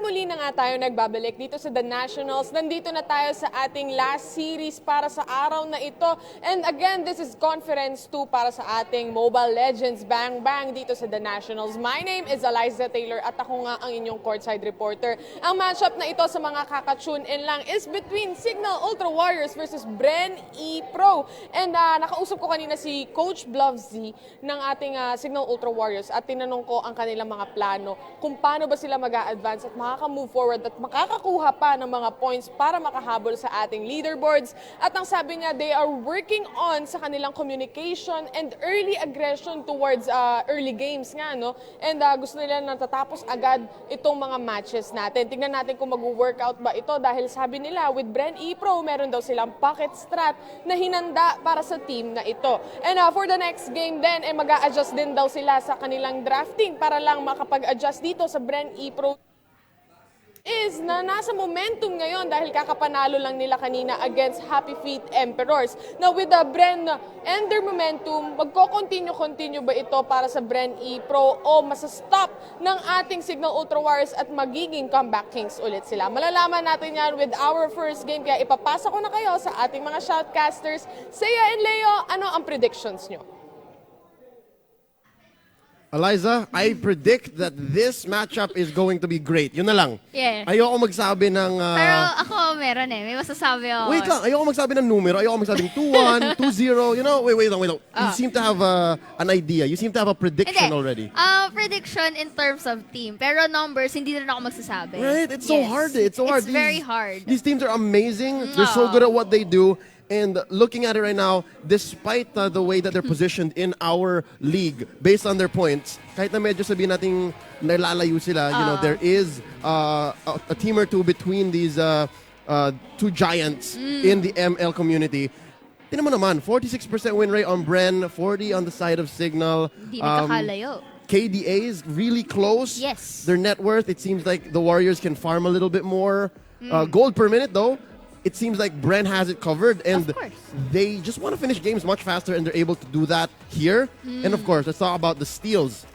muli na nga tayo nagbabalik dito sa The Nationals. Nandito na tayo sa ating last series para sa araw na ito. And again, this is Conference 2 para sa ating Mobile Legends Bang Bang dito sa The Nationals. My name is Eliza Taylor at ako nga ang inyong courtside reporter. Ang matchup na ito sa mga kaka-tune in lang is between Signal Ultra Warriors versus BREN E-Pro. And nakausap ko kanina si Coach Blovzy ng ating Signal Ultra Warriors at tinanong ko ang kanilang mga plano kung paano ba sila mag-a-advance at makaka-move forward at makakakuha pa ng mga points para makahabol sa ating leaderboards. At ang sabi niya, they are working on sa kanilang communication and early aggression towards early games nga, no? And gusto nila natatapos agad itong mga matches natin. Tingnan natin kung mag-workout ba ito dahil sabi nila, with BREN E-Pro, meron daw silang pocket strat na hinanda para sa team na ito. And for the next game din, mag-a-adjust din daw sila sa kanilang drafting para lang makapag-adjust dito sa BREN E-Pro is na nasa momentum ngayon dahil kakapanalo lang nila kanina against Happy Feet Emperors. Now with the BREN and their momentum, magko-continue ba ito para sa BREN E-Pro o masastop ng ating Signal Ultra Warriors at magiging comeback kings ulit sila? Malalaman natin yan with our first game, kaya ipapasa ko na kayo sa ating mga shoutcasters. Seiya and Leo, ano ang predictions nyo? Eliza, I predict that this matchup is going to be great. Yun na lang. Yeah. Ayoko magsabi ng... Pero ako meron eh. May masasabi ako. Wait lang. Ayoko magsabi ng numero. Ayoko magsabing 2-1, 2-0. You know, wait lang. You seem to have an idea. You seem to have a prediction already. Prediction in terms of team. Pero numbers, hindi rin ako magsasabi. Right? It's so hard. It's so hard. It's very hard. These teams are amazing. They're so good at what they do. And looking at it right now, despite the way that they're positioned in our league, based on their points, kahit na medyo sabihin nating nalalayo sila, you know, there is a team or two between these two giants in the ML community. Tinan mo naman, 46% win rate on BREN, 40 on the side of Signal. Hindi nakakalayo. KDA is really close. Yes. Their net worth, it seems like the Warriors can farm a little bit more. Gold per minute, though. It seems like BREN has it covered, and they just want to finish games much faster, and they're able to do that here. And of course, let's talk about the steals.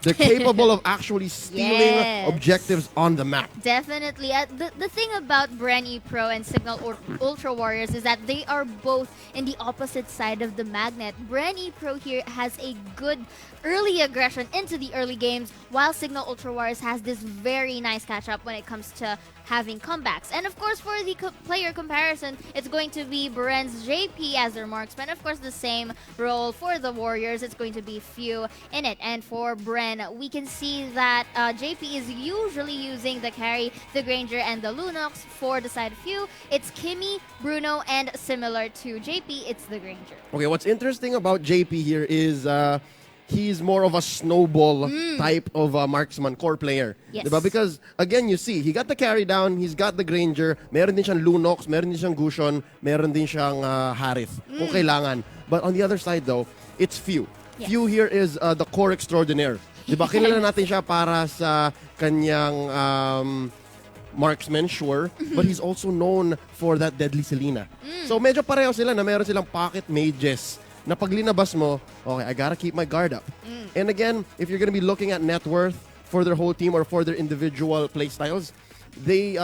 They're capable of actually stealing objectives on the map. Definitely. The thing about BREN E-Pro and Signal Ultra Warriors is that they are both in the opposite side of the magnet. BREN E-Pro here has a good early aggression into the early games, while Signal Ultra Warriors has this very nice catch-up when it comes to having comebacks. And of course, for the player comparison, it's going to be BREN's JP as their marksman. Of course, the same role for the Warriors. It's going to be few in it. And for BREN, we can see that JP is usually using the carry, the Granger, and the Lunox. For the side of few, it's Kimmy, Bruno, and similar to JP, it's the Granger. Okay, what's interesting about JP here is he's more of a snowball type of marksman core player. Yes. Diba? Because, again, you see, he got the carry down, he's got the Granger, meron din siyang Lunox, meron din siyang Gushon, meron din siyang Harith, kung kailangan. But on the other side, though, it's Few. Yes. Few here is the core extraordinaire. Diba? Kilala natin siya para sa kanyang marksman, sure, but he's also known for that deadly Selena. So medyo pareho sila na meron silang pocket mages na pag linabas mo, okay, I gotta keep my guard up. And again, if you're gonna be looking at net worth for their whole team or for their individual play styles, they,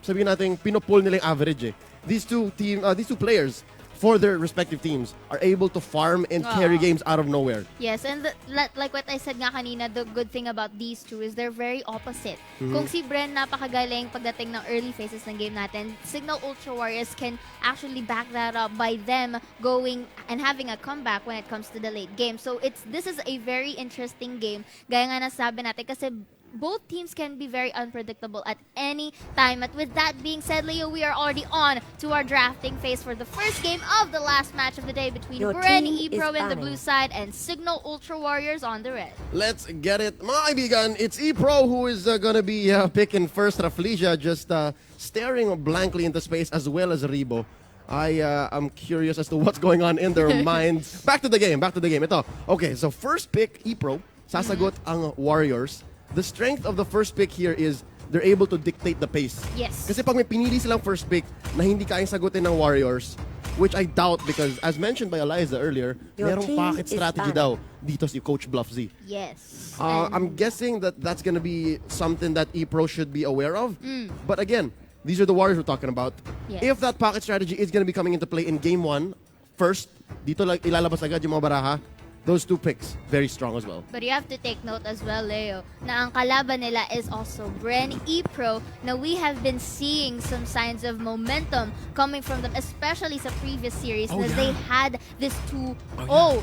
sabihin natin, pinupull nila yung average eh. These two players, for their respective teams, are able to farm and carry games out of nowhere. Yes, and like what I said nga kanina, the good thing about these two is they're very opposite. Kung si BREN napakagaling pagdating ng early phases ng game natin, Signal Ultra Warriors can actually back that up by them going and having a comeback when it comes to the late game. So this is a very interesting game. Gaya nga nasabi natin kasi both teams can be very unpredictable at any time. But with that being said, Leo, we are already on to our drafting phase for the first game of the last match of the day between BREN E-Pro in the blue side and Signal Ultra Warriors on the red. Let's get it. Mga kaibigan, it's E-Pro who is gonna be picking first. Raflesia just staring blankly into space, as well as Rebo. I am curious as to what's going on in their minds. Back to the game. Ito. Okay, so first pick, E-Pro. Sasagot ang Warriors. The strength of the first pick here is they're able to dictate the pace. Yes. Kasi pag may pinili silang first pick na hindi kayang sagutin ng Warriors, which I doubt because, as mentioned by Eliza earlier, Your merong team pocket is strategy back. daw dito si Coach Bluff Z. Yes. I'm guessing that that's going to be something that ePro should be aware of. But again, these are the Warriors we're talking about. Yes. If that pocket strategy is going to be coming into play in Game 1, first, dito lang ilalabas agad yung mga baraha. Those two picks, very strong as well. But you have to take note as well, Leo, na ang kalaban nila is also BREN ePro. Now, we have been seeing some signs of momentum coming from them, especially sa previous series, Oh, na yeah. they had this 2-0.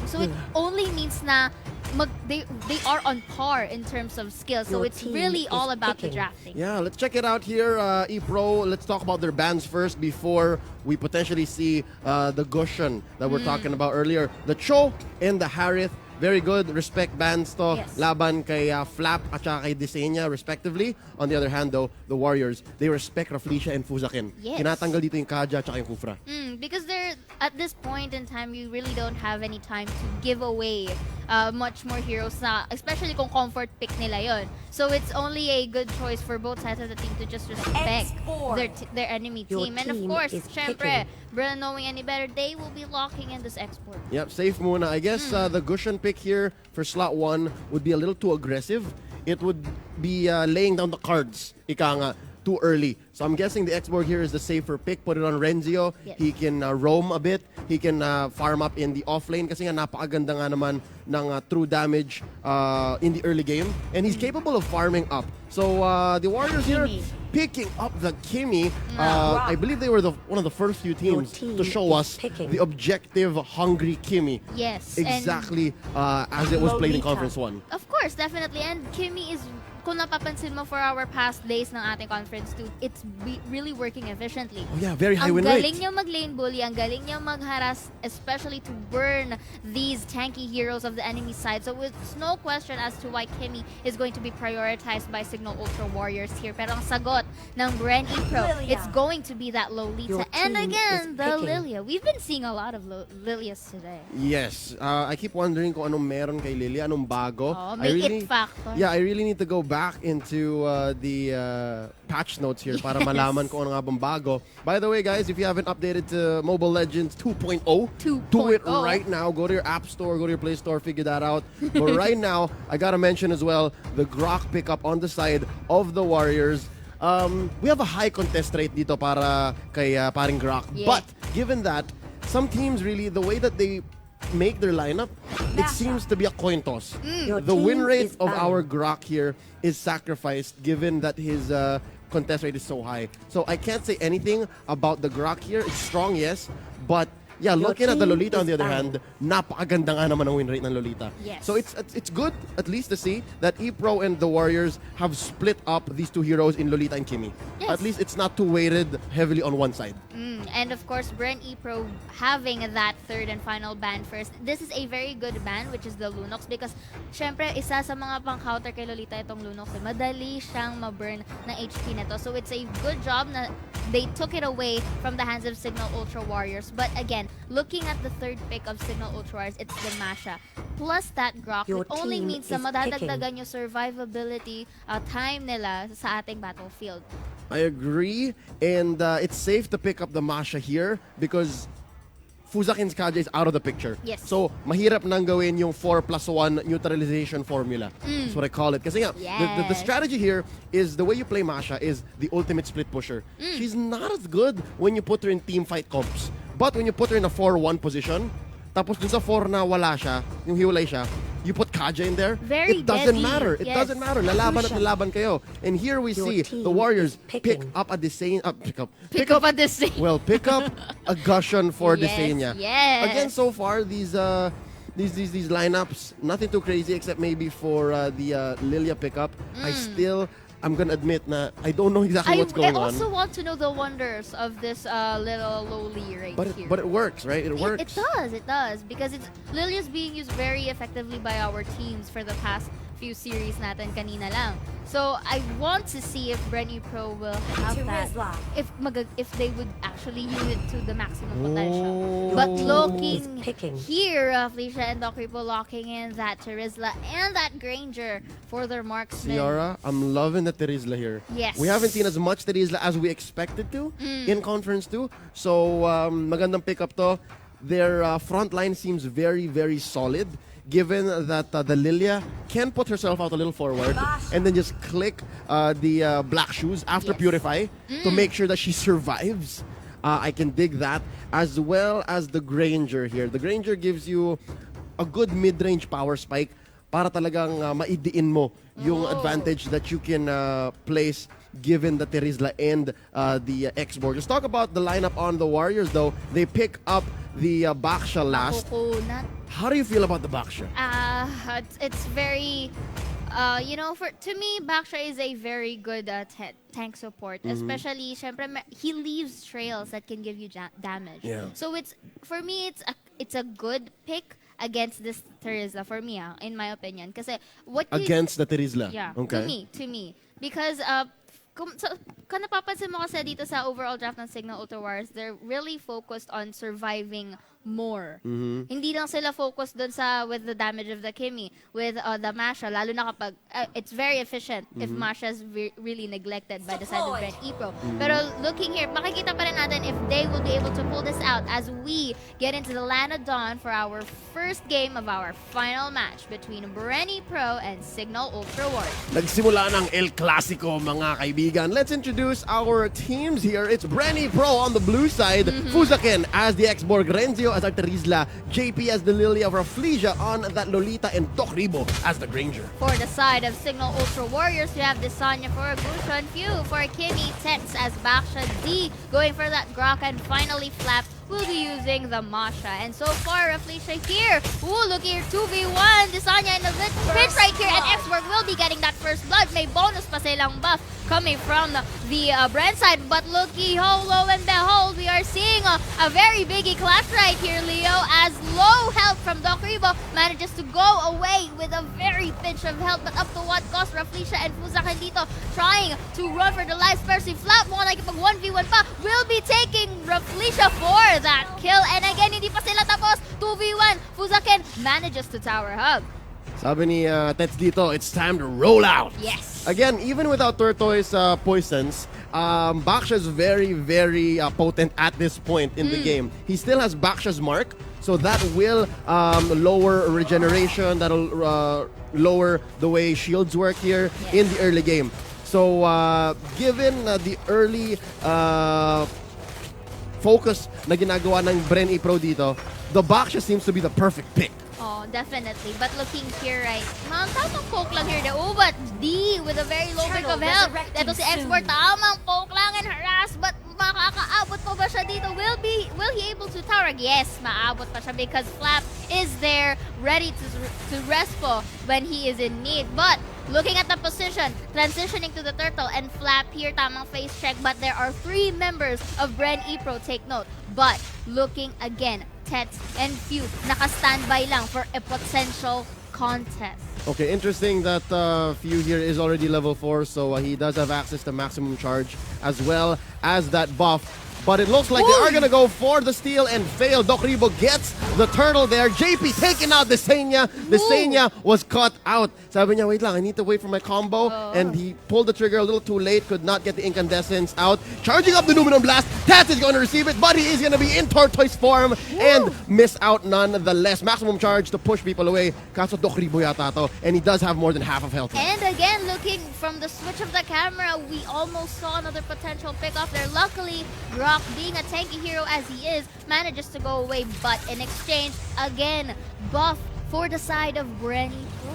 So it only means na they are on par in terms of skill. So Your it's team really is all about the picking. drafting. Yeah, let's check it out here, ePro. Let's talk about their bans first before we potentially see the Gushan that we're talking about earlier. The Cho and the Harith, very good. Respect bans to. Yes. Laban kay Flap at saka kay Desenia, respectively. On the other hand, though, the Warriors, they respect Raflesia and Fuzakin. Yes. Tinatanggal dito yung Kaja at saka yung Kufra. Because they're at this point in time, you really don't have any time to give away much more heroes na, especially kung comfort pick nila yon. So it's only a good choice for both sides of the team to just respect their enemy Your team. And of team course, is syempre, Bren knowing any better, they will be locking in this export. Yep, safe muna. I guess the Gushan pick here for slot 1 would be a little too aggressive. It would be laying down the cards, ika nga, too early. So I'm guessing the X-Borg here is the safer pick. Put it on Renzio. Yes. He can roam a bit. He can farm up in the offlane kasi nga napakaganda nga naman ng true damage in the early game. And he's capable of farming up. So the Warriors here Kimmy. picking up the Kimmy. I believe they were one of the first few teams team to show is us picking. the objective hungry Kimmy. Yes. Exactly as it was played in Lolita. Conference 1. Of course, definitely. And Kimmy is, kung napapansin mo for our past days ng ating conference too, it's really working efficiently. Oh yeah, very high Ang win galing rate. niya mag-lane bully, ang galing niya mag-harass, especially to burn these tanky heroes of the enemy side. So it's no question as to why Kimmy is going to be prioritized by Signal Ultra Warriors here. Pero ang sagot ng BREN ePro, Lilia. it's going to be that Lolita. Your And team again, is the picking. Lilia. We've been seeing a lot of Lilias today. Yes. I keep wondering kung anong meron kay Lily, anong bago. Oh, I may really, it factor. Yeah, I really need to go back into the patch notes here para malaman kung ano nga bang bago. By the way, guys, if you haven't updated to Mobile Legends 2.0, do it 2.0. right now. Go to your App Store, go to your Play Store, figure that out. But right now, I gotta mention as well the Grok pickup on the side of the Warriors. We have a high contest rate dito para kay paring Grok. Yeah. But given that, some teams really, the way that they make their lineup, it seems to be a coin toss. Your The win team rate is of back. our Grok here is sacrificed given that his contest rate is so high. So I can't say anything about the Grok here. It's strong, yes, but yeah, Your looking at the team Lolita on is the other back. hand, napakaganda nga naman ang win rate ng Lolita. Yes. So it's good at least to see that ePro and the Warriors have split up these two heroes in Lolita and Kimmy. Yes. At least it's not too weighted heavily on one side. And of course, BREN ePro having that third and final ban first. This is a very good ban, which is the Lunox, because syempre, isa sa mga pang-counter kay Lolita itong Lunox. Madali siyang ma-burn ng HP nito. So it's a good job na they took it away from the hands of Signal Ultra Warriors. But again, looking at the third pick of Signal Ultra Warriors, it's the Masha. Plus that Grok, Your it only team means na is madadagdagan yung survivability time nila sa ating battlefield. I agree, and it's safe to pick up the Masha here because Fuzakin's Kaja is out of the picture. Yes. So, mahirap nang gawin yung 4+1 neutralization formula. That's what I call it. Kasi nga, the Yes. strategy here is the way you play Masha is the ultimate split pusher. She's not as good when you put her in team fight comps. But when you put her in a 4-1 position, tapos dun sa 4 na wala siya, yung hiwalay siya, you put Kaja in there, Very it doesn't deadly. matter. It Yes. doesn't matter. Lalaban at Crucial. lalaban kayo. And here we Your see team the Warriors is picking. pick up a Desenia, Pick up at this thing. well, pick up a Gushan for Yes, Desenia. yes. Again, so far these lineups, nothing too crazy except maybe for the Lilia pickup. I'm gonna admit na I don't know exactly what's I going also on. want to know the wonders of this little lowly right here. But it works, right? It works. It does, because Lilia's being used very effectively by our teams for the past few series natin kanina lang. So I want to see if BREN Pro will have that. If they would actually use it to the maximum potential. But looking here, Felicia and Doc Ripo locking in that Terizla and that Granger for their marksman. Ciara, I'm loving the Terizla here. Yes. We haven't seen as much Terizla as we expected to in Conference 2. So, magandang pick-up to. Their front line seems very, very solid, given that the Lilia can put herself out a little forward and then just click the black shoes after Purify to make sure that she survives. I can dig that, as well as the Granger here. The Granger gives you a good mid-range power spike para talagang maidiin mo yung advantage that you can place given the Terizla and the X-Borg. Let's talk about the lineup on the Warriors, though. They pick up the Baksha last. How do you feel about the Baksha? It's very, to me, Baksha is a very good tank support. Especially, syempre, he leaves trails that can give you damage. Yeah. So for me, it's a good pick against this Terizla for me, in my opinion. Kasi Against the Terizla? Yeah, Okay. to me. Because kung napapansin mo kasi dito sa overall draft ng Signal Ultra Wars, they're really focused on surviving more. Hindi lang sila focused dun with the damage of the Kimi, with the Masha, lalo na kapag it's very efficient if Masha is really neglected by the side of BREN Pro. Pero looking here, makikita pa rin natin if they will be able to pull this out as we get into the Land of Dawn for our first game of our final match between BREN Pro and Signal Ultra Wars. Nagsimula ng El Clasico, mga kaibigan. Let's introduce our teams here. It's BREN Pro on the blue side, Fuzaken as the X-Borg, Renzio as our Terizla, JP as the Lily of Rafflesia on that Lolita, and Doc Ribo as the Granger. For the side of Signal Ultra Warriors, we have Desanya for Gushon, Few for Kimi, Tets as Baksha, D going for that Grok, and finally Flap will be using the Masha. And so far, Rafflesia here. Ooh, look here, 2v1. Desanya in the pitch right here, and X-Borg will be getting that first blood. May bonus pa silang buff coming from the BREN side. But looky, lo and behold, we are seeing a very biggie clash right here, Leo, as low health from Doc Ribo manages to go away with a very pinch of health. But up to what cost? Rafflesia and Fuzakan dito trying to run for the lives. Percy Flap mo nakipag 1v1 pa, will be taking Rafflesia for that kill. And again, hindi pa sila tapos. 2v1, Fuzaken manages to tower hug. Sabi ni Tets dito, it's time to roll out. Yes. Again, even without Tortoise poisons, Baksha is very, very potent at this point in the game. He still has Baksha's mark, so that will lower regeneration, that'll lower the way shields work here in the early game. So, given the early focus na ginagawa ng BREN Pro dito, the Baksha seems to be the perfect pick. Oh, definitely. But looking here, right, tamang poke lang here. Oh, but D with a very low pick of health. Ito si X-Borg, tamang poke lang and harass. But makakaabot pa ba siya dito? Will he able to tower? Yes, maabot pa siya because Flap is there, ready to respo when he is in need. But looking at the position, transitioning to the turtle, and Flap here, tamang face check. But there are 3 members of BREN Pro, take note. But looking again, Tets and Few naka-standby lang for a potential contest. Okay, interesting that Few here is already level 4, so he does have access to maximum charge as well as that buff. But it looks like they are going to go for the steal and fail. Doc Ribo gets the turtle there. JP taking out Desanya. Desanya was caught out. Sabi niya, wait lang, I need to wait for my combo. And he pulled the trigger a little too late, could not get the incandescence out. Charging up the Numinum Blast. Tats is going to receive it, but he is going to be in Tortoise form and miss out nonetheless. Maximum charge to push people away. Kaso Doc Ribo yata to, and he does have more than half of health. And again, looking from the switch of the camera, we almost saw another potential pick-off there. Luckily, Grok, being a tanky hero as he is, manages to go away, but in exchange, again, buff for the side of BREN Pro.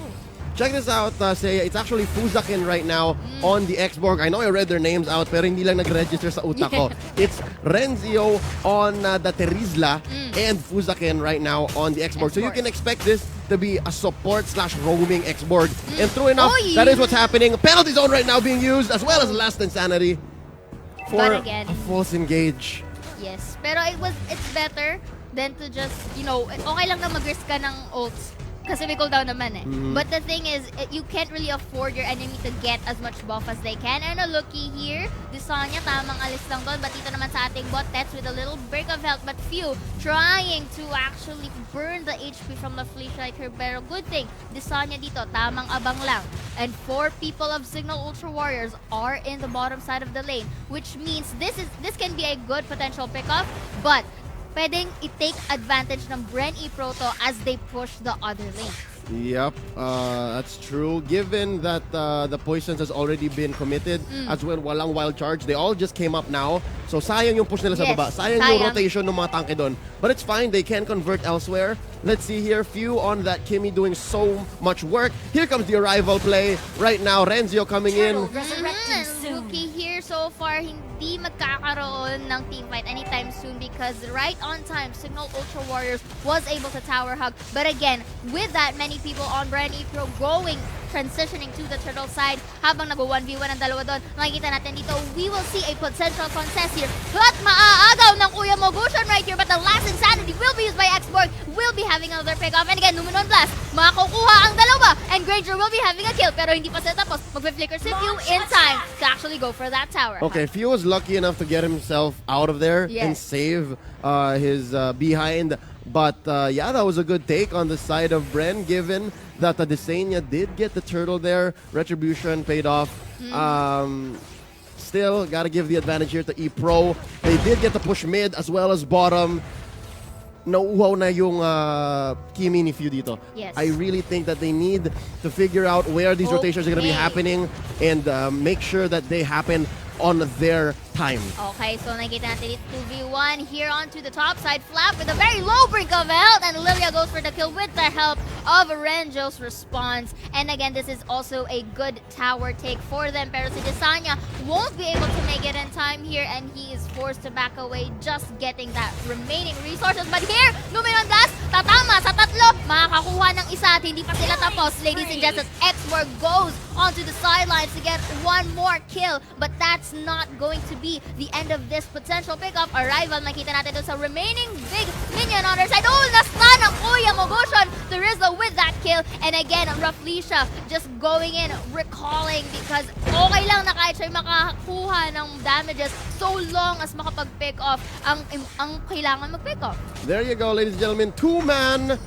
Check this out, Seiya. It's actually Fuzakin right now on the X-Borg. I know I read their names out, pero hindi lang nag-register sa utak ko. It's Renzio on the Terizla and Fuzakin right now on the X-Borg. So you can expect this to be a support/roaming X-Borg. And true enough, that is what's happening. Penalty zone right now being used, as well as Last Insanity for again, a false engage. Yes, pero it's better than to just, okay lang na mag-risk ka ng ults. Kasi may cooldown naman eh. But the thing is, you can't really afford your enemy to get as much buff as they can. And a looky here, Desanya, tamang alis lang doon. But dito naman sa ating bot, Tets with a little break of health. But few trying to actually burn the HP from the Fleece right here. Pero good thing, Desanya dito, tamang abang lang. And 4 people of Signal Ultra Warriors are in the bottom side of the lane. Which means this can be a good potential pickoff. But pwedeng i-take advantage ng BREN ePro to as they push the other lane. Yep, that's true. Given that the poisons has already been committed, as well walang wild charge, they all just came up now. So sayang yung push nila sa Yes, baba. Sayang yung sayang. rotation ng mga tanke doon. But it's fine, they can convert elsewhere. Let's see here, few on that Kimmy doing so much work. Here comes the arrival play. Right now, Renzio coming in. Resurrecting soon. Rookie here so far, hindi magkakaroon ng teamfight anytime soon because right on time, Signal Ultra Warriors was able to tower hug. But again, with that many people on BREN ePro transitioning to the turtle side, habang nag-1v1 ang dalawa doon, makikita natin dito, we will see a potential contest here. But maaagaw ng Kuya Mogushan right here, but the last insanity will be used by Xborg, will be having another pick-off. And again, Numenon Blast, makukuha ang dalawa, and Granger will be having a kill, pero hindi pa sila tapos. Magpe-flicker si Few in time to actually go for that tower. Okay, Few was lucky enough to get himself out of there and Yes. save his behind. But yeah, that was a good take on the side of BREN, given that the Desenia did get the turtle there. Retribution paid off. Still, gotta give the advantage here to ePro. They did get the push mid as well as bottom. Nauuhaw na yung Kimi ni Few dito. Yes. I really think that they need to figure out where these rotations are gonna be Okay. happening and make sure that they happen on their time. Okay, so nakikita natin dito 2v1 here onto the top side. Flap with a very low brink of health, and Lilia goes for the kill with the help of Renjo's response. And again, this is also a good tower take for them. Pero si Desanya won't be able to make it in time here, and he is forced to back away, just getting that remaining resources. But here, Numenon Blast, tatama sa tatlo, makakakuha ng isa at hindi pa sila tapos. Ladies and gents, Xborg goes onto the sidelines to get one more kill, but that's not going to be the end of this potential pickup. Arrival, nakita natin doon sa remaining big minion on their side. Oh, nasta ng Kuya Mogushan to Rizzo with that kill. And again, Raflesia just going in, recalling because okay lang na kahit siya makakuha ng damages so long as makapag-pick off ang kailangan mag-pick off. There you go, ladies and gentlemen. 2-man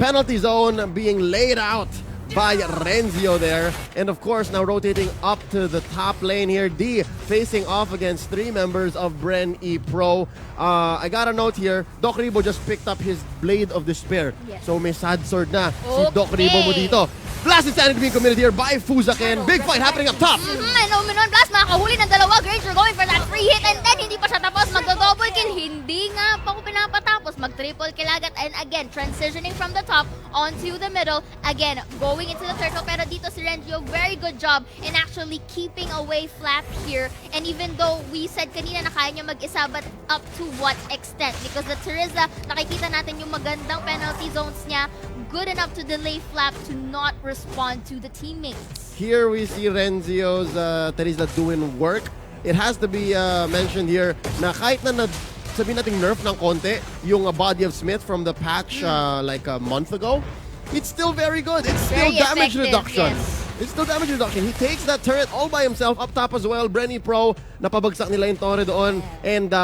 penalty zone being laid out by Renzio there. And of course, now rotating up to the top lane here. D facing off against 3 members of BREN ePro. I got a note here. Doc Ribo just picked up his Blade of Despair. Yes. So may sad sword na si Doc Okay. Ribo mo dito. Blast Insanity being committed here by Fuzaken. Big fight happening up top. And Numenon Blast, makakahuli ng dalawa. Granger going for that free hit, and then hindi pa siya tapos. Magdo-double kill. Hindi nga pa ko pinapatapos. Mag-triple kill agad. And again, transitioning from the top onto the middle. Again, going into the turtle. Pero dito si Renjo, very good job in actually keeping away Flap here. And even though we said kanina na kaya niya mag-isa, but up to what extent? Because the Teresa, nakikita natin yung magandang penalty zones niya. Good enough to delay Flap to not respond to the teammates. Here we see Renzio's Teresa doing work. It has to be mentioned here na kahit na sabihin natin nerf ng konti yung body of Smith from the patch like a month ago, it's still very good. It's still Very damage effective, reduction. yes. It's still damage reduction. He takes that turret all by himself up top as well. BREN ePro, napabagsak nila yung torre doon. And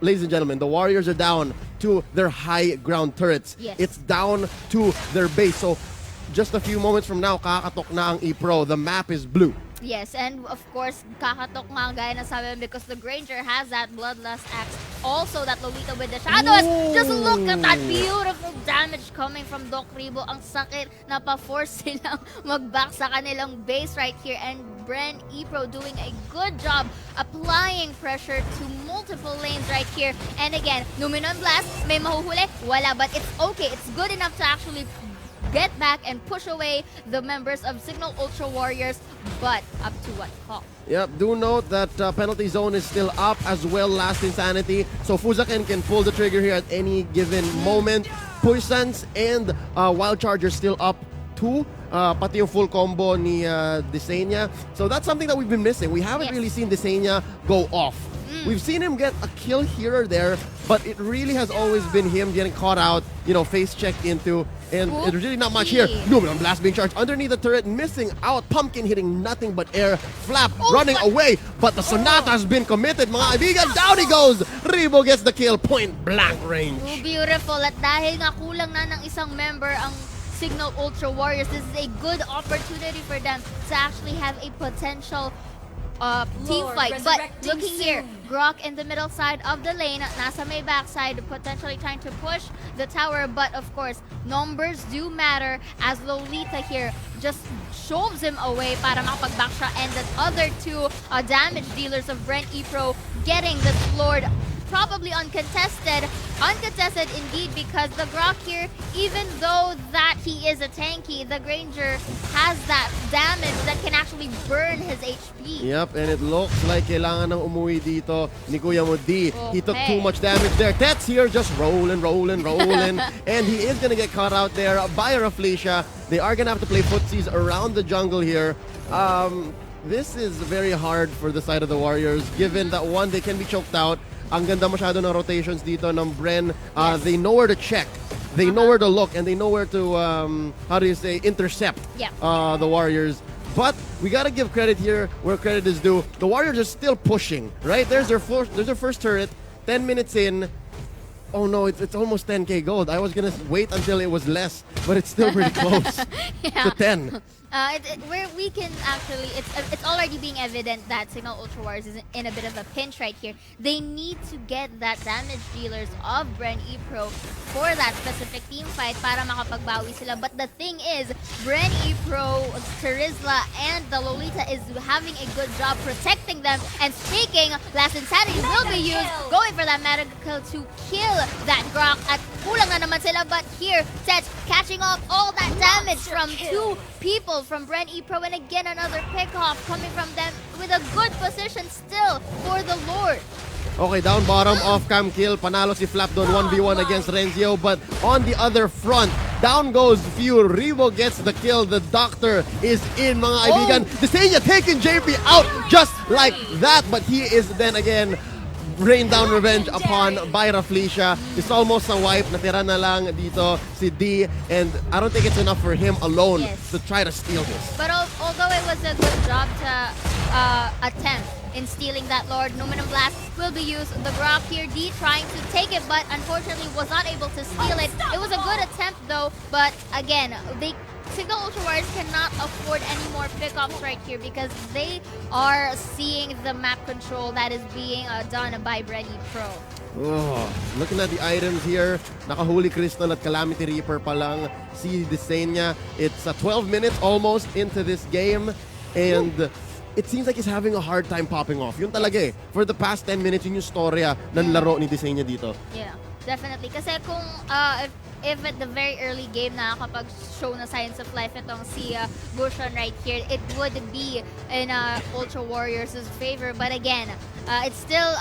ladies and gentlemen, the Warriors are down to their high ground turrets. Yes. It's down to their base. So just a few moments from now, kakatok na ang ePro. The map is blue. Yes, and of course, kakatok nga gaya na sabi mo because the Granger has that Bloodlust Axe. Also, that Lolita with the Shadows. Just look at that beautiful damage coming from Doc Ribo. Ang sakit na pa-force silang mag-back sa kanilang base right here. And BREN ePro doing a good job applying pressure to multiple lanes right here. And again, Numenon Blast, may mahuhuli? Wala, but it's okay. It's good enough to actually get back and push away the members of Signal Ultra Warriors, but up to what cost? Yep, do note that penalty zone is still up as well, last insanity. So Fuzaken can pull the trigger here at any given moment. Poisons and Wild Charger still up too. Pati yung full combo ni Desenia. So that's something that we've been missing. We haven't Yes. really seen Desenia go off. We've seen him get a kill here or there, but it really has always been him getting caught out, face checked into. And there's really not much here. Luminum Blast being charged underneath the turret, missing out. Pumpkin hitting nothing but air. Flap running away, but the Sonata has been committed, mga kaibigan. Down he goes. Rebo gets the kill, point blank range. Oh, beautiful. At dahil nga kulang na ng isang member ang Signal Ultra Warriors, this is a good opportunity for them to actually have a potential team fight. But looking here, Grok in the middle side of the lane, nasa may backside, potentially trying to push the tower. But of course, numbers do matter as Lolita here just shoves him away para makapag-back siya. And the other two damage dealers of BREN ePro getting the Lord probably uncontested. Uncontested indeed, because the Grok here, even though that he is a tanky, the Granger has that damage that can actually burn his HP. Yep, and it looks like kailangan ng umuwi dito ni Kuya Mo D. He took Okay. too much damage there. Tets here just rolling. And he is gonna get caught out there by Raflesia. They are gonna have to play footsies around the jungle here. This is very hard for the side of the Warriors, given that one, they can be choked out. Ang ganda masyado ng rotations dito ng BREN. They know where to check. They know where to look, and they know where to, intercept the Warriors. But we gotta give credit here where credit is due. The Warriors are still pushing, right? There's their first turret, 10 minutes in. Oh no, it's almost 10k gold. I was gonna wait until it was less, but it's still pretty close to 10. Where we can actually, it's already being evident that Signal Ultra Wars is in a bit of a pinch right here. They need to get that damage dealers of BREN ePro for that specific team fight para makapagbawi sila. But the thing is, BREN ePro, Terizla, and the Lolita is having a good job protecting them and speaking. Last Insanity will be used, going for that medical to kill that Grok. At kulang na naman sila, but here, Tets catching off all that damage from two people from BREN ePro, and again another pick-off coming from them with a good position still for the Lord. Okay, down bottom, off-cam kill. Panalo si Flap doon 1v1 against Renzio. But on the other front, down goes Few. Rebo gets the kill. The Doctor is in, mga kaibigan. Desenia taking JP out just like that. But he is then again rain down revenge upon by Raflesia. It's almost a wipe. Natira na lang dito si D. And I don't think it's enough for him alone to try to steal this. But although it was a good job to attempt in stealing that Lord, Luminum Blast will be used. The Grok here, D trying to take it, but unfortunately was not able to steal it. It was a good attempt though, but again, Signal Ultra Warriors cannot afford any more pickups right here because they are seeing the map control that is being done by BREN ePro. Oh, looking at the items here, nakahuli Crystal at Calamity Reaper pa lang si Desenia. It's 12 minutes almost into this game, and it seems like he's having a hard time popping off. Yun talaga eh. For the past 10 minutes, yun yung storya ng laro ni Desenia dito. Yeah, definitely. Kasi kung if at the very early game nakakapag-show na signs of life itong si Gushan right here, it would be in Ultra Warriors' favor. But again, it's still,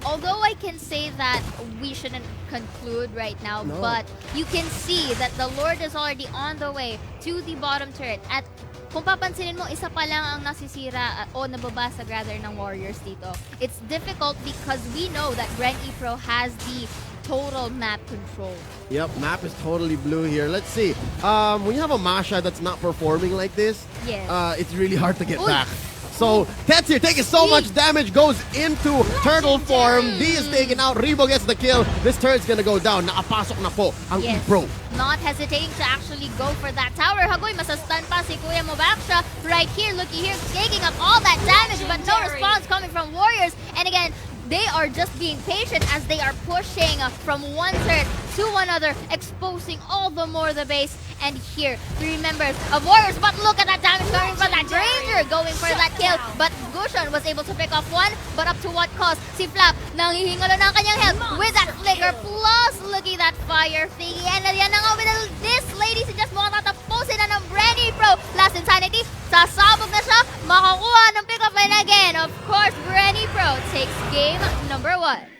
although I can say that we shouldn't conclude right now, but you can see that the Lord is already on the way to the bottom turret. At kung papansinin mo, isa pa lang ang nasisira o nababasag rather ng Warriors dito. It's difficult because we know that BREN ePro has the total map control. Yep, map is totally blue here. Let's see. When you have a Masha that's not performing like this, it's really hard to get back. So, Tets here taking so much damage, goes into turtle form. D is taken out. Rebo gets the kill. This turret's gonna go down. Nakapasok na po ang ePro. Not hesitating to actually go for that tower. Hagoy, masastan pa si Kuya Mobaksha. Right here, looky here, taking up all that damage, but no response coming from Warriors. And again, they are just being patient as they are pushing from one turret to another, exposing all the more the base. And here, 3 members of Warriors, but look at that damage coming from that Granger, going for that kill. But Gushan was able to pick off one, but up to what cost? Si Flap, nangihingalo ng kanyang health with that flicker, plus looking that fire thingy. And yan na nga with this, ladies and gentlemen, tatapusin na ng BREN ePro. Last Insanity, sasabog na siya, makakuha ng pick up, and again, of course, BREN ePro takes game number 1.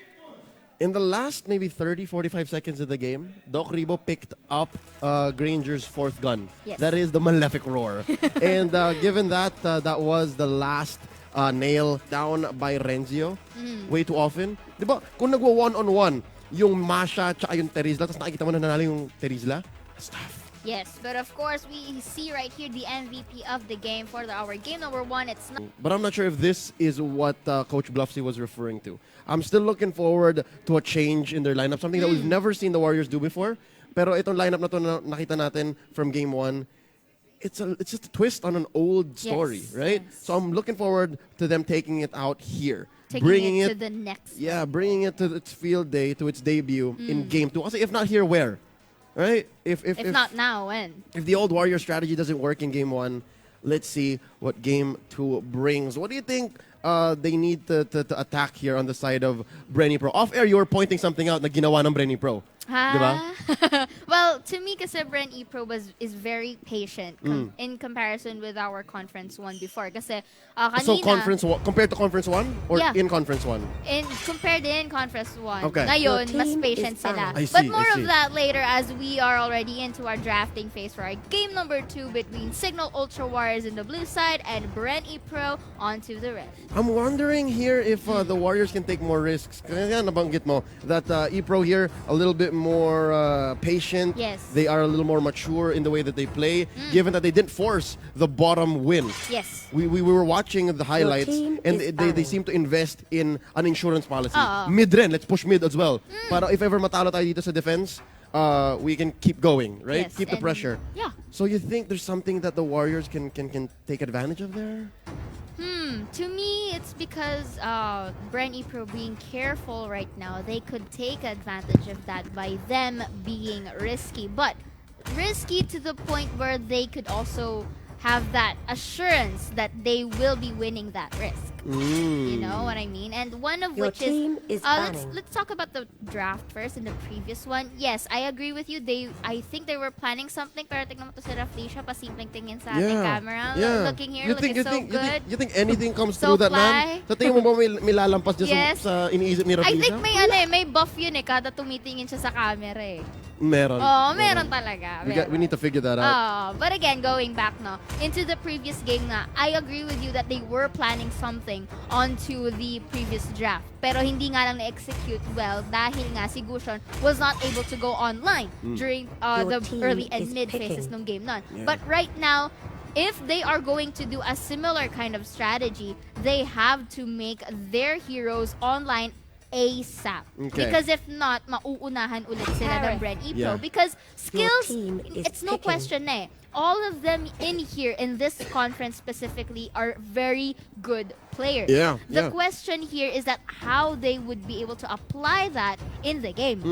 In the last maybe 30-45 seconds of the game, Doc Rebo picked up Granger's 4th gun. That is the Malefic Roar. And given that that was the last nail down by Renzio, way too often. Diba, kung nagwa one-on-one, yung Masha tsaka yung Terizla, tapos nakikita mo na nanalo yung Terizla, Stuff. Yes, but of course, we see right here the MVP of the game for our game number 1. It's not. But I'm not sure if this is what Coach Bluffsy was referring to. I'm still looking forward to a change in their lineup, something that we've never seen the Warriors do before. Pero itong lineup na to na nakita natin from game 1, it's just a twist on an old story, Yes, right? yes. So I'm looking forward to them taking it out here. Taking it to the next. Yeah, bringing it to its field day, to its debut in game 2. Kasi if not here, where? Right? If not now, when? If the old Warrior strategy doesn't work in game 1, let's see what game 2 brings. What do you think they need to attack here on the side of BREN Pro? Off air, you were pointing something out na ginawa ng BREN Pro. Diba? Well, to me, kasi BREN Pro is very patient in comparison with our Conference 1 before. Kasi kanina, So compared to Conference 1 or Yeah. in Conference 1? Compared in Conference 1. Okay. Ngayon, Your mas team patient is sila. fine. I see, But I more see. of that later as we are already into our drafting phase for our game number 2 between Signal Ultra Warriors in the blue side and BREN Pro onto the red. I'm wondering here if the Warriors can take more risks. Kaya nabanggit mo that E-Pro here a little bit more patient. Yes. They are a little more mature in the way that they play, given that they didn't force the bottom win. Yes. We were watching the highlights, team and is they fine. seem to invest in an insurance policy. Oo. Mid-ren, let's push mid as well. Para if ever matalo tayo dito sa defense, we can keep going, right? Yes, Keep the and- pressure. Yeah. So you think there's something that the Warriors can take advantage of there? To me, it's because BREN Pro being careful right now, they could take advantage of that by them being risky. But risky to the point where they could also have that assurance that they will be winning that risk. You know what I mean? And one of Your which team is banning. let's talk about the draft first in the previous one. Yes, I agree with you. I think they were planning something. Pero tignan mo to si Rafleisha, pasimpleng tingin sa ating camera. Looking here, looking so good. You think anything comes So through that fly. man? Sa tingin mo ba may lalampas dyan Yes. sa iniisip ni I Rafleisha? think may buff yun eh, kada tumitingin siya sa camera eh. Meron. Oo, meron talaga. We need to figure that out. But again, going back no, into the previous game na, I agree with you that they were planning something onto the previous draft. Pero hindi nga lang na-execute well dahil nga si Gushon was not able to go online during Your the team early and is mid phases picking. ng game nun. Yeah. But right now, if they are going to do a similar kind of strategy, they have to make their heroes online ASAP. Okay. Because if not, mauunahan ulit sila ng BREN Pro. Yeah. Because skills, team is it's no picking. question na eh. All of them in here, in this conference specifically, are very good players. Yeah, The yeah. question here is that how they would be able to apply that in the game.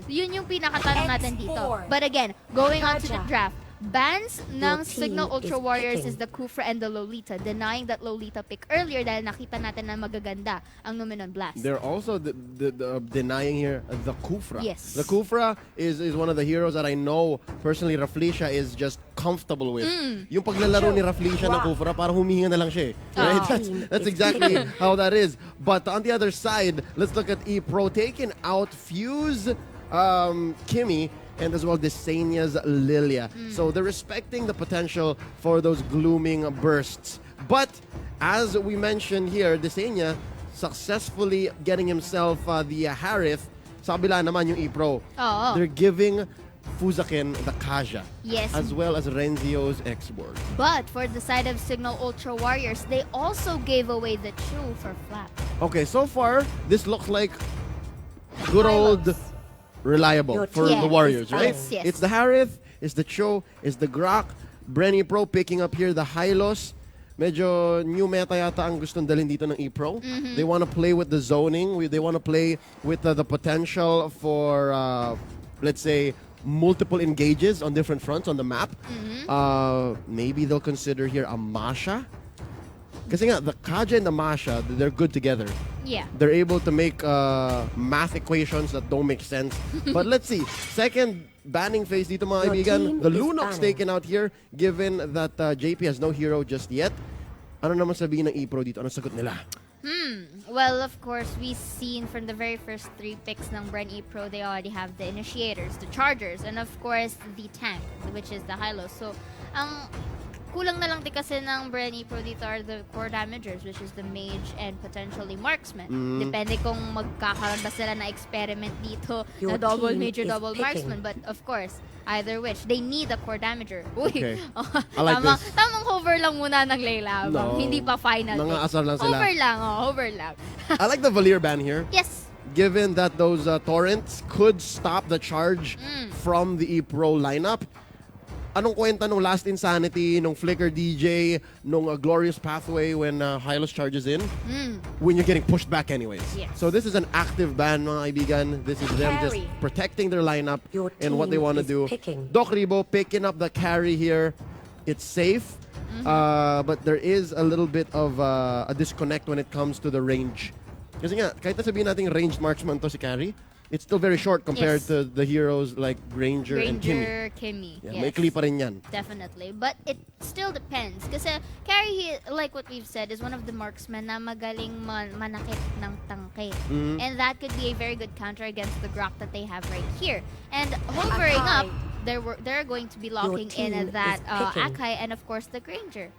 Yun yung pinakatanong natin dito. X4. But again, going on to the Kaja. draft, bans ng team Signal Ultra is Warriors picking. is the Kufra and the Lolita, denying that Lolita pick earlier dahil nakita natin na magaganda ang Numenon Blast. They're also denying here the Kufra. Yes. The Kufra is one of the heroes that I know personally Rafleisha is just comfortable with. Yung paglalaro ni Rafleisha ng Kufra, parang humihinga na lang siya eh. Right? That's exactly how that is. But on the other side, let's look at E-Pro taking out Fuse, Kimmy, and as well Desenia's Lilia. So they're respecting the potential for those glooming bursts. But as we mentioned here, Desenia successfully getting himself the Harith. Sa kabila naman yung E-Pro. Oo. They're giving Fuzakin the Kaja. Yes. As well as Renzio's X-Board. But for the side of Signal Ultra Warriors, they also gave away the Chu for Flap. Okay, so far, this looks like good old reliable Your for team the is Warriors, right? Yes, yes. It's the Harith, it's the Cho, it's the Grok, BREN Pro picking up here the Hylos. Medyo new meta yata ang gustong dalhin dito ng E-Pro. They want to play with the zoning. They want to play with the potential for, let's say, multiple engages on different fronts on the map. Maybe they'll consider here a Masha. Kasi nga, the Kaja and the Masha, they're good together. Yeah. They're able to make math equations that don't make sense. But let's see. Second banning phase dito mga Your kaibigan. team The is Lunox banning. taken out here given that JP has no hero just yet. Ano naman sabihin ng E-Pro dito? Ano sagot nila? Well, of course, we've seen from the very first 3 picks ng BREN Pro, they already have the Initiators, the Chargers, and of course, the tank, which is the Hylos. So, kulang na lang din kasi ng BREN Pro dito are the core damagers, which is the mage and potentially marksman. Depende kung magkakaroon ba sila na experiment dito na Your double team mage or is double picking. marksman. But of course, either which, they need a core damager. Uy, Okay. I like this. tamang hover lang muna ng Layla. No. Hindi pa final. Mga pick. asar lang sila. Hover lang. I like the Valier ban here. Yes. Given that those torrents could stop the charge from the E-Pro lineup. Anong kwenta nung Last Insanity, nung Flicker DJ, nung Glorious Pathway when Hylos charges in? When you're getting pushed back anyways. Yes. So this is an active ban, mga kaibigan. This is them just Carry. protecting their lineup Your and what they team want to is do. picking. Doc Ribo picking up the carry here. It's safe, but there is a little bit of a disconnect when it comes to the range. Kasi nga, kahit na sabihin natin ranged marksman to si carry, it's still very short compared Yes. to the heroes like Granger and Kimmy. Kimmy. Yeah, Yes. may pa rin yan. Definitely. But it still depends. Kasi Carry, like what we've said, is one of the marksmen na magaling manakit ng tangke. And that could be a very good counter against the Grok that they have right here. And hovering up, they're going to be locking in team that is picking. Akai and of course the Granger.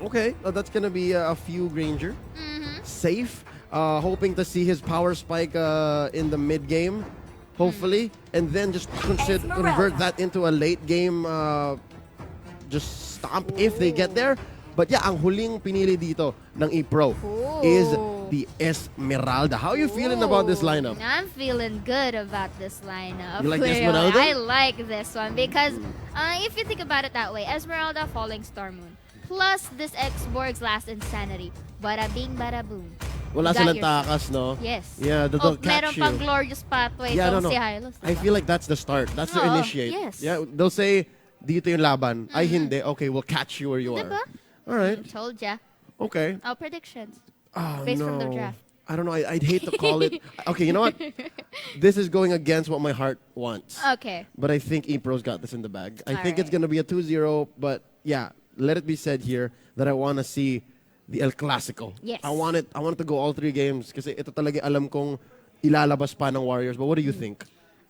Okay, that's gonna be a few Granger. Safe. Hoping to see his power spike in the mid game, hopefully, and then just convert that into a late game just stomp if they get there. But yeah, ang huling pinili dito ng E-Pro is the Esmeralda. How are you feeling about this lineup? I'm feeling good about this lineup. You like the Kuya. Esmeralda? I like this one because if you think about it that way, Esmeralda, Falling Star Moon, plus this X-Borg's Last Insanity, bada bing, bada boom. Wala Got silang yourself. takas, no? Yes. Yeah, they'll catch meron you. pang Glorious Pathway Yeah, tong no. si Hylos. I feel like that's the start. That's the Oo, initiate. yes. Yeah, they'll say, dito yung laban. Ay, hindi. Okay, we'll catch you where you are. Diba? All right. Told ya. Okay. Our predictions. Oh, Based no. from the draft. I don't know. I'd hate to call it. Okay, you know what? This is going against what my heart wants. Okay. But I think E-Pro's got this in the bag. I All think it's right. going to be a 2-0. But yeah, let it be said here that I want to see the El Clasico. Yes. I want it to go all 3 games kasi ito talaga alam kong ilalabas pa ng Warriors. But what do you think?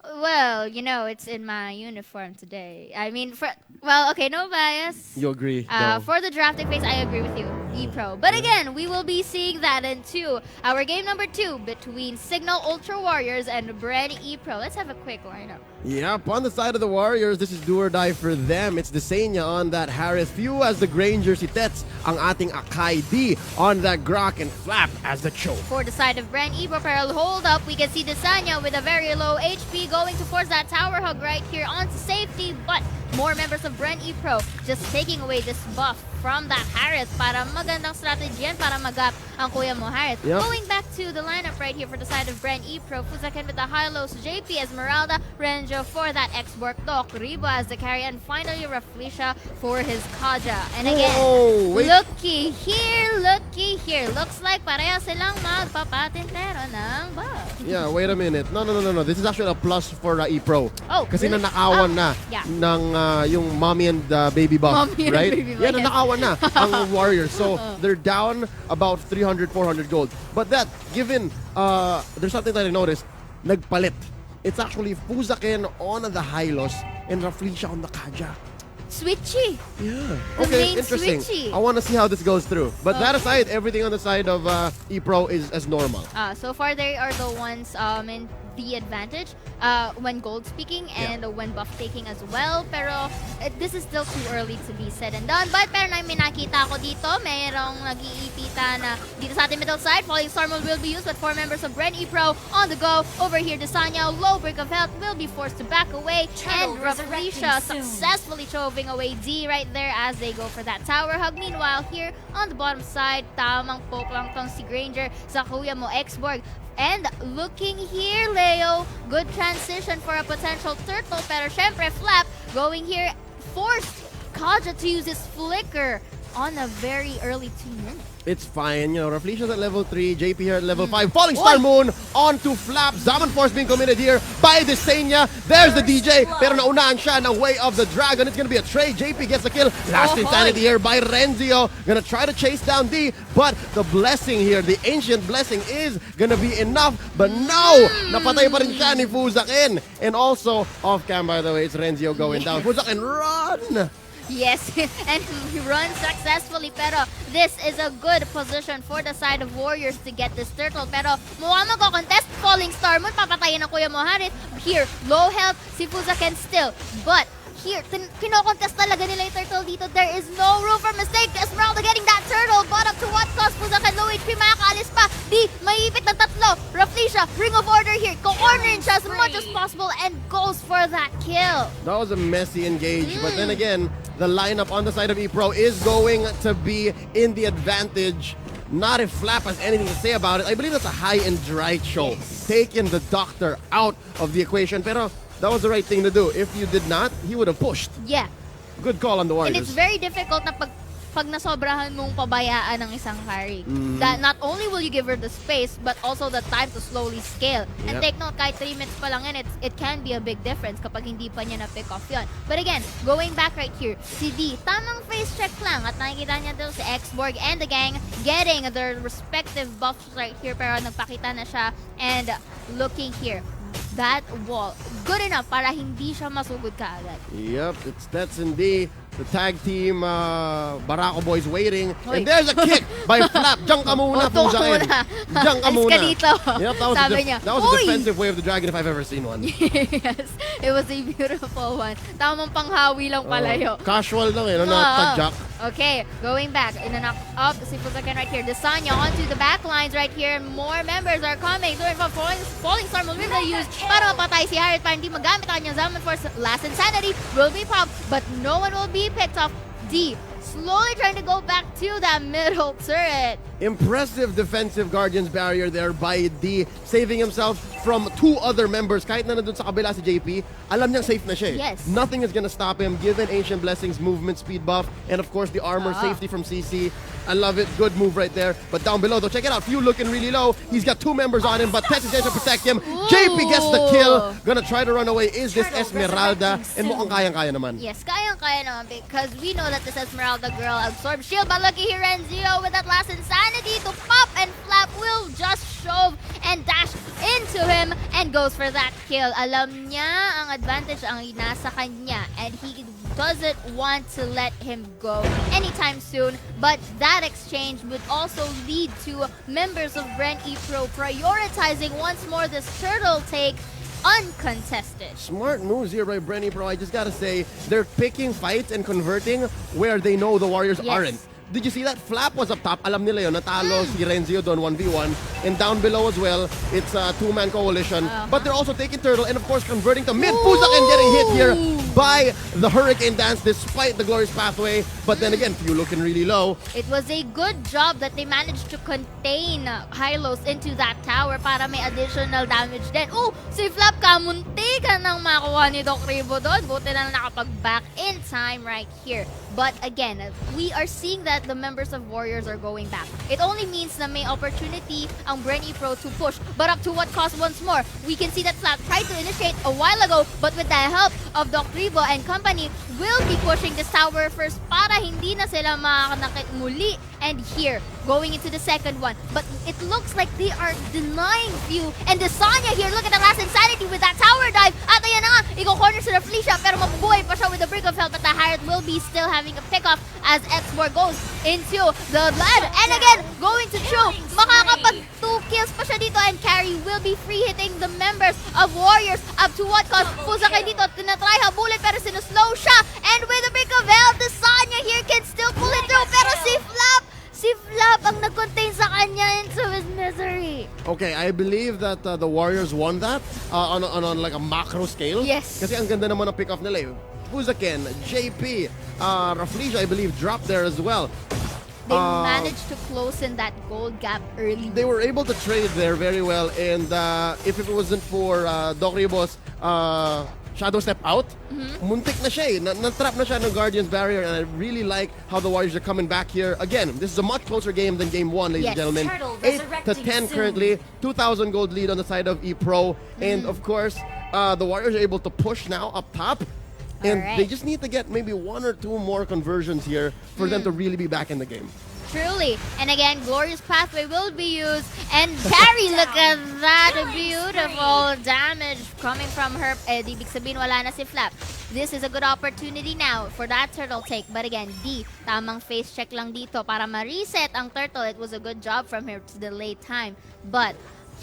Well, it's in my uniform today. I mean, okay, no bias. You agree? No. For the drafting phase, I agree with you, E-Pro. But again, we will be seeing that into our game number 2 between Signal Ultra Warriors and BREN E-Pro. Let's have a quick lineup. Yep, on the side of the Warriors, this is do or die for them. It's Desenia on that Harris. Few as the Granger, si Tets ang ating Akai. D on that Grok and Flap as the choke. For the side of BREN E-Pro, pero hold up, we can see Desanya with a very low HP going to force that tower hug right here onto safety, but more members of BREN E-Pro just taking away this buff from that Harris para magandang strategy yan para mag-up ang kuya mo Harris. Yep. Going back to the lineup right here for the side of BREN E-Pro, Fuzaken with the high-lows, JP, Esmeralda, Renjo for that X-Borg, Doc, Ribo as the carry, and finally Raflisha for his Kaja. And again, Whoa, wait. looky here. Looks like pareha silang magpapatintero ng buff. Yeah, wait a minute. No. This is actually a plus for E-Pro. Oh, Kasi really? nanakawan na Yeah. ng yung mommy and baby buff, Mommy and right? baby buff, Yeah, yes. nanakawan na ang Warriors. So, they're down about 300, 400 gold. But that, given, there's something that I noticed, nagpalit. It's actually Fuzaken on the Hylos and Raflisha on the Kaja. Switchy. Yeah. The Okay, main interesting. switchy. I want to see how this goes through. But that Okay. aside, everything on the side of E-Pro is as normal. So far, they are the ones in the advantage when gold speaking and when buff taking as well. Pero this is still too early to be said and done. But pero na may nakita ko dito, mayroong nag-iipita na dito sa ating middle side. Falling Star Mode will be used, but 4 members of BREN E-Pro on the go. Over here, Desanya, low break of health, will be forced to back away. And Raflisha successfully shoving away D right there as they go for that tower hug. Meanwhile, here on the bottom side, tamang poke lang tong si Granger sa kuya mo X-Borg. And looking here, Leo, good transition for a potential turtle. Pero syempre, Flap going here, forced Kaja to use his flicker on a very early 2 minutes. It's fine, Raflisha's at level 3, JP here at level 5. Falling Star Moon onto Flap. Zaman Force being committed here by Desenia. There's the DJ, pero naunaan siya ng Way of the Dragon. It's gonna be a trade. JP gets the kill. Last Insanity here by Renzio. Gonna try to chase down D, but the blessing here, the ancient blessing is gonna be enough. But no! Napatay pa rin siya ni Fuzaken. And also, off-cam by the way, it's Renzio going down. Fuzaken, run! Yes, and he runs successfully. Pero this is a good position for the side of Warriors to get this turtle. Pero mukhang magko-contest. Falling Star Moon, papatayin ng Kuya Moharit. Here, low health, si Fuza can still. But here, kino-contest talaga nila yung turtle dito. There is no room for mistake. Esmeralda getting that turtle. But up to what cost? Fuza can low HP, makakaalis pa. Di, maipit ng tatlo. Rafflesia, Ring of Order here. Ko-cornerin siya as much as possible and goes for that kill. That was a messy engage, but then again, the lineup on the side of ePro is going to be in the advantage. Not if Flap has anything to say about it. I believe that's a high and dry show. Taking the doctor out of the equation. Pero that was the right thing to do. If you did not, he would have pushed. Yeah. Good call on the Warriors. And it's very difficult na pag nasobrahan mong pabayaan ng isang carry. That not only will you give her the space, but also the time to slowly scale. And take note, kahit 3 minutes pa lang yan, it can be a big difference kapag hindi pa niya na-pick off yun. But again, going back right here, si D, tamang face check lang. At nakikita niya doon si X-Borg and the gang getting their respective buffs right here. Pero nagpakita na siya. And looking here, that wall, good enough para hindi siya masugod kaagad. Yep, it's Stetson D. The tag team Barako Boys waiting. Hoy. And there's a kick by Flap. Diyan ka muna, Tuwa Fuza. muna. Diyan ka Alis muna. ka dito. Yep, Sabi niya, that was a "Uy!" defensive way of the Dragon if I've ever seen one. Yes, it was a beautiful one. Tamang panghawi lang pala yun. Casual lang eh, no? Not tadjak. Okay, going back. In a knock up, si Fuzakan right here. Desanya onto the back lines right here. More members are coming. Doing for Falling Star will be used para mapatay si Harriet para hindi magamit ang kanyang Zaman Force. Last Insanity will be popped, but no one will be picked off. D slowly trying to go back to that middle turret. Impressive defensive Guardians barrier there by D, saving himself from 2 other members. Kahit na nandun sa kabila si JP, alam niyang safe na siya. Yes. Nothing is gonna stop him given Ancient Blessings movement speed buff and of course the armor safety from CC. I love it. Good move right there. But down below though, check it out. Few looking really low. He's got 2 members on him, but Tess is there to protect him. JP gets the kill. Gonna try to run away. Is this Esmeralda? And mukhang kayang-kaya naman. Yes, kayang-kaya naman because we know that this Esmeralda girl absorbs shield. But lucky here, Renzio with that last Insanity to pop, and Flap will just shove and dash into him and goes for that kill. Alam niya ang advantage ang nasa kanya and he doesn't want to let him go anytime soon. But that exchange would also lead to members of BREN ePro prioritizing once more this turtle take uncontested. Smart moves here by BREN ePro. I just gotta say, they're picking fights and converting where they know the Warriors aren't. Did you see that? Flap was up top. Alam nila yun. Natalo si Renzio doon 1v1. And down below as well, it's a 2-man coalition. But they're also taking turtle and of course converting to mid. Fuzakan getting hit here by the Hurricane Dance despite the glorious pathway. But then again, Few looking really low. It was a good job that they managed to contain Hylos into that tower para may additional damage din. Oh, si Flap kamunti ka nang makuha ni Doc Ribo doon. Buti na nakapag-back in time right here. But again, we are seeing that the members of Warriors are going back. It only means na may opportunity ang BREN ePro to push. But up to what cost once more? We can see that Flap tried to initiate a while ago, but with the help of Doc Ribo and company, will be pushing this tower first para hindi na sila makakanakit muli. And here, going into the second one. But it looks like they are denying Few. And Desanya here, look at the last Insanity with that tower dive. At ayan na nga, i-corner si Rafflesia pero mabubuhay pa siya with the Brick of Health. But the Harriet will be still having a pickoff as X4 goes into the blood. And again, going to Chu. Makakapag 2 kills pa siya dito and Carry will be free hitting the members of Warriors. Up to what cost? Fuzakan dito, tinatry habulin pero sinuslow siya. And with the Brick of Health, Desanya here can still pull it through. Pero si Flap ang nag-contain sa kanya into his misery. Okay, I believe that the Warriors won that on like a macro scale. Yes. Kasi ang ganda naman ng pick-off nila eh. Fuzakan, JP, Rafflesia, I believe, dropped there as well. They managed to close in that gold gap early. They were able to trade there very well, and if it wasn't for Doc Ribos shadow step out, muntik na siya eh. Natrap na siya ng Guardians barrier, and I really like how the Warriors are coming back here. Again, this is a much closer game than game 1, ladies and gentlemen. 8-10 currently, 2,000 gold lead on the side of ePro, and of course, the Warriors are able to push now up top. And they just need to get maybe 1 or 2 more conversions here for them to really be back in the game. truly. And again, Glorious Pathway will be used. And carry, look at that. Beautiful damage coming from her. Ibig sabihin, wala na si Flap. This is a good opportunity now for that turtle take. But again, D, tamang face check lang dito para ma-reset ang turtle. It was a good job from her to delay time. But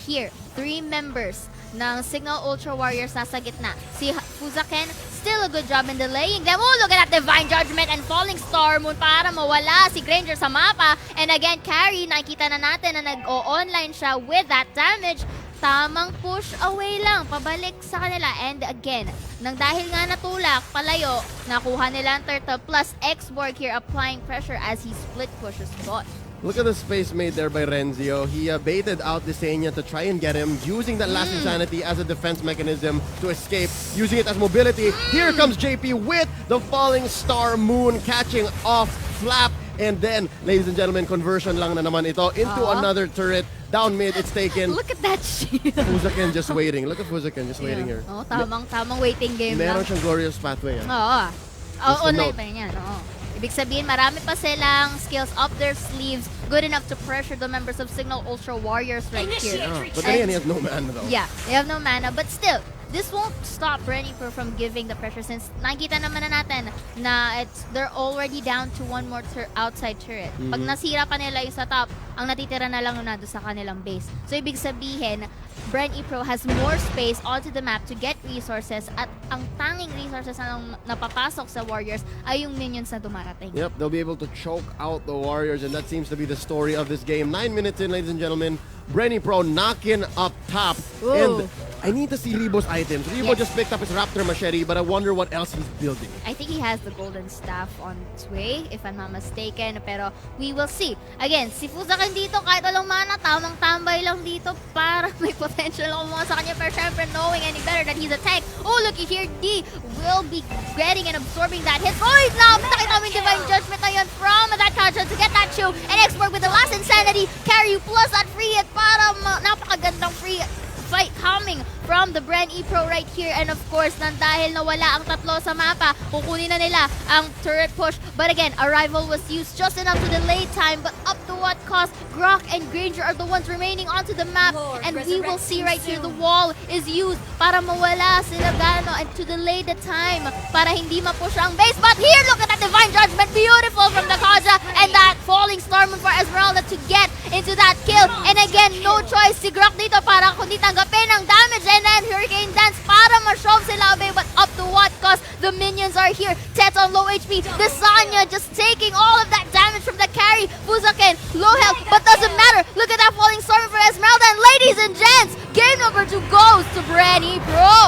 here, 3 members ng Signal Ultra Warriors nasa gitna. Si Fuzaken, still a good job in delaying them. Oh, look at that Divine Judgment and Falling Star Moon para mawala si Granger sa mapa. And again, carry, nakikita na natin na nag-o-online siya with that damage. Tamang push away lang, pabalik sa kanila. And again, nang dahil nga natulak, palayo, nakuha nila ang turtle plus X-Borg here applying pressure as he split pushes bot. Look at the space made there by Renzio. He baited out Desenia to try and get him, using that last insanity as a defense mechanism to escape, using it as mobility. Here comes JP with the Falling Star Moon, catching off Flap. And then, ladies and gentlemen, conversion lang na naman ito into another turret. Down mid, it's taken. Look at that shield. Fuzaken just waiting. Look at Fuzaken just waiting here. Oh, tamang waiting game Meron lang. siyang glorious pathway. Oo. Just a Online note. pa yan. Oo. Ibig sabihin, marami pa silang skills up their sleeves, good enough to pressure the members of Signal Ultra Warriors right here. But then again, he has no mana though. Yeah, they have no mana, but still, this won't stop BREN from giving the pressure since nakita naman na natin na they're already down to one more outside turret. Pag nasira pa nila yung sa top, ang natitira na lang na doon sa kanilang base. So ibig sabihin, BREN has more space onto the map to get resources at ang tanging resources na napapasok sa Warriors ay yung minions na dumarating. Yep, they'll be able to choke out the Warriors, and that seems to be the story of this game. 9 minutes in, ladies and gentlemen. BREN knocking up top. Ooh. And I need to see Rebo's items. Rebo Yes. just picked up his Raptor Machete, but I wonder what else he's building. I think he has the golden staff on its way, if I'm not mistaken. Pero we will see. Again, si Fuzaken dito, kahit walang mana, tamang tambay lang dito para may potential na kumuha sa kanya. Pero syempre, knowing any better that he's a tank. Oh, looky here, D will be getting and absorbing that hit. Oh, now, nakita mo yung Divine Judgment na yun from that Kaja to get that show. And X-Borg with the last insanity. Carry plus that free hit para napakagandang free fight coming from the BREN right here. And of course, dahil nawala ang tatlo sa mapa, kukunin na nila ang turret push. But again, Arrival was used just enough to delay time, but up to what cost? Grok and Granger are the ones remaining onto the map. And we will see right here, the wall is used para mawala sila Gano and to delay the time para hindi ma-push ang base. But here, look at that Divine Judgment. Beautiful from the Kaja and that Falling Star Moon for Esmeralda to get into that kill. And again, no choice si Grok dito para kundi tanggapin ang damage. And then Hurricane Dance para ma-shove sila away. But up to what cost? The minions are here. Tet's on low HP. Desanya just taking all of that damage from the carry. Fuzaken, low health, but doesn't matter. Look at that Falling Star for Esmeralda. And ladies and gents, game number 2 goes to BREN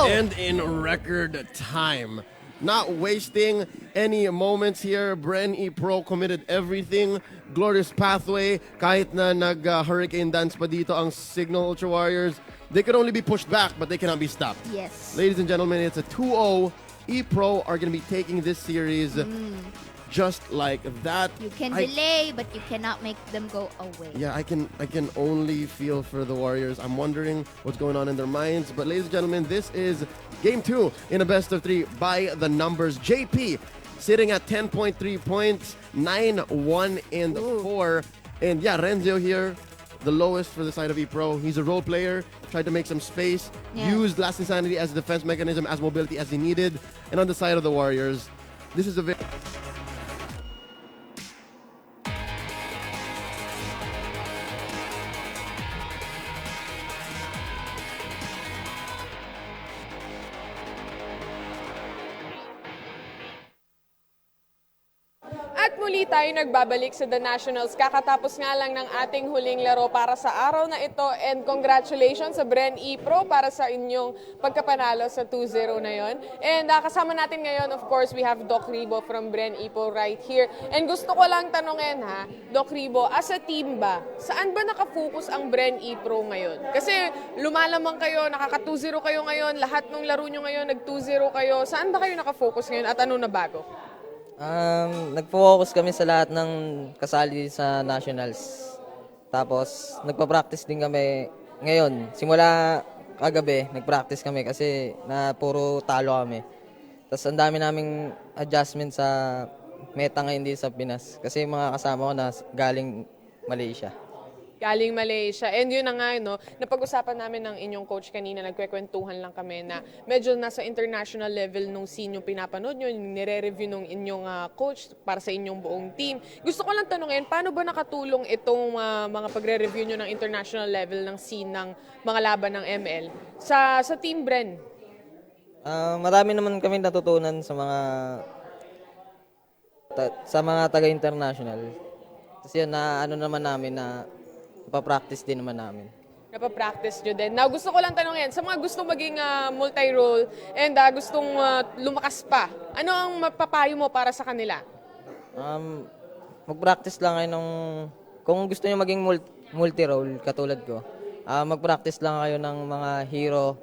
And in record time. Not wasting any moments here. BREN committed everything. Glorious Pathway. Kahit na nag-Hurricane Dance pa dito ang Signal Ultra Warriors, they could only be pushed back, but they cannot be stopped. Yes. Ladies and gentlemen, it's a 2-0. ePro are going to be taking this series just like that. You can delay, but you cannot make them go away. Yeah, I can only feel for the Warriors. I'm wondering what's going on in their minds. But ladies and gentlemen, this is game 2 in a best of 3 by the numbers. JP sitting at 10.3 points, 9, 1, and 4. And yeah, Renzio here, the lowest for the side of ePro. He's a role player, tried to make some space, used Last Insanity as a defense mechanism, as mobility as he needed. And on the side of the Warriors, this is a very... At muli tayo nagbabalik sa The Nationals. Kakatapos nga lang ng ating huling laro para sa araw na ito. And congratulations sa BREN para sa inyong pagkapanalo sa 2-0 na yon. And kasama natin ngayon, of course, we have Doc Ribo from BREN right here. And gusto ko lang tanungin Doc Ribo, as a team ba, saan ba nakafocus ang BREN ngayon? Kasi lumalamang kayo, nakaka 2-0 kayo ngayon, lahat ng laro nyo ngayon, nag 2-0 kayo. Saan ba kayo nakafocus ngayon at ano na bago? Nagpo-focus kami sa lahat ng kasali sa nationals. Tapos, nagpa-practice din kami ngayon. Simula kagabi, nag-practice kami kasi na puro talo kami. Tapos, ang dami naming adjustment sa meta ngayon dito sa Pinas. Kasi yung mga kasama ko na galing Malaysia. Galing Malaysia. And yun na nga, no, napag-usapan namin ng inyong coach kanina, nagkwekwentuhan lang kami na medyo nasa international level nung scene yung pinapanood nyo, yung nire-review nung inyong coach para sa inyong buong team. Gusto ko lang tanongin, paano ba nakatulong itong mga pagre-review nyo ng international level ng scene ng mga laban ng ML sa Team BREN? Marami naman kami natutunan sa mga taga-international. Kasi yun, na ano naman namin na pa-practice din naman namin. Napapractice nyo din. Now, gusto ko lang tanongin, sa mga gustong maging multi-role and gustong lumakas pa, ano ang mapapayo mo para sa kanila? Mag-practice lang kayo kung gusto niyo maging multi-role katulad ko, mag-practice lang kayo ng mga hero,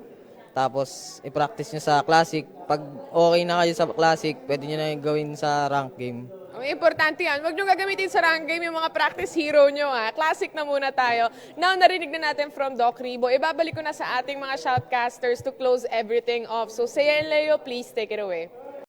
tapos i-practice niyo sa classic. Pag okay na kayo sa classic, pwede niyo na gawin sa rank game. Importante yan. Huwag nyo gagamitin sa rank game yung mga practice hero nyo. Classic na muna tayo. Now, narinig na natin from Doc Ribo. Ibabalik ko na sa ating mga shoutcasters to close everything off. So, Saya and Leo, please take it away.